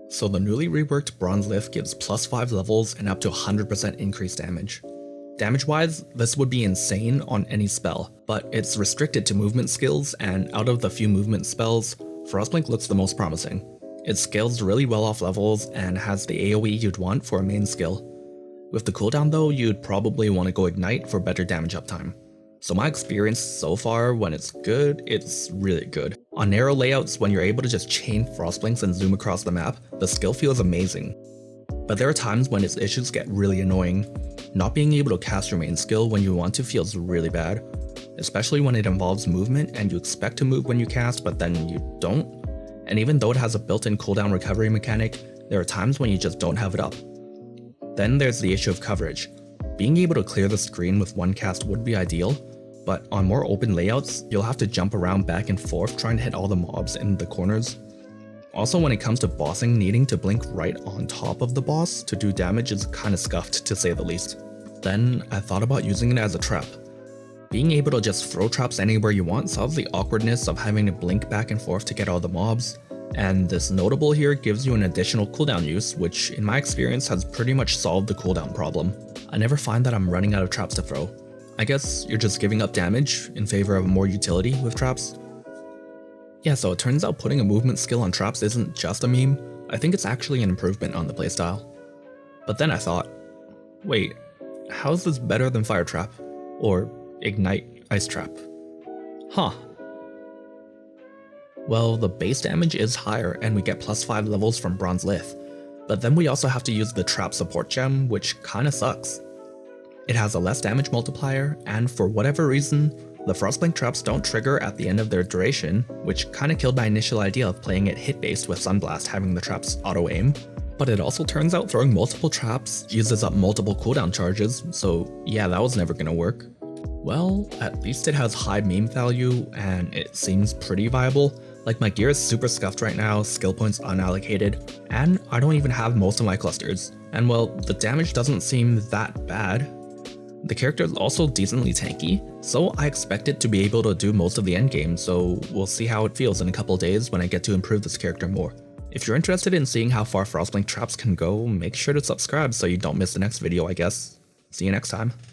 So the newly reworked Bronze Lithe gives +5 levels and up to 100% increased damage. Damage-wise, this would be insane on any spell, but it's restricted to movement skills, and out of the few movement spells, Frostblink looks the most promising. It scales really well off levels and has the AoE you'd want for a main skill. With the cooldown though, you'd probably want to go Ignite for better damage uptime. So my experience so far, when it's good, it's really good. On narrow layouts, when you're able to just chain Frostblinks and zoom across the map, the skill feels amazing. But there are times when its issues get really annoying. Not being able to cast your main skill when you want to feels really bad, especially when it involves movement and you expect to move when you cast but then you don't. And even though it has a built-in cooldown recovery mechanic, there are times when you just don't have it up. Then there's the issue of coverage. Being able to clear the screen with one cast would be ideal, but on more open layouts, you'll have to jump around back and forth trying to hit all the mobs in the corners. Also, when it comes to bossing, needing to blink right on top of the boss to do damage is kinda scuffed, to say the least. Then I thought about using it as a trap. Being able to just throw traps anywhere you want solves the awkwardness of having to blink back and forth to get all the mobs, and this notable here gives you an additional cooldown use, which in my experience has pretty much solved the cooldown problem. I never find that I'm running out of traps to throw. I guess you're just giving up damage in favor of more utility with traps. Yeah, so it turns out putting a movement skill on traps isn't just a meme. I think it's actually an improvement on the playstyle. But then I thought, wait, how is this better than Fire Trap? Or Ignite Ice Trap? Huh. Well, the base damage is higher and we get +5 levels from Bronze Lithe, but then we also have to use the trap support gem, which kinda sucks. It has a less damage multiplier, and for whatever reason, the Frostblink traps don't trigger at the end of their duration, which kinda killed my initial idea of playing it hit-based with Sunblast having the traps auto-aim. But it also turns out throwing multiple traps uses up multiple cooldown charges, so yeah, that was never gonna work. Well, at least it has high meme value, and it seems pretty viable. Like, my gear is super scuffed right now, skill points unallocated, and I don't even have most of my clusters. And well, the damage doesn't seem that bad. The character is also decently tanky, so I expect it to be able to do most of the endgame, so we'll see how it feels in a couple days when I get to improve this character more. If you're interested in seeing how far Frostblink traps can go, make sure to subscribe so you don't miss the next video, I guess. See you next time.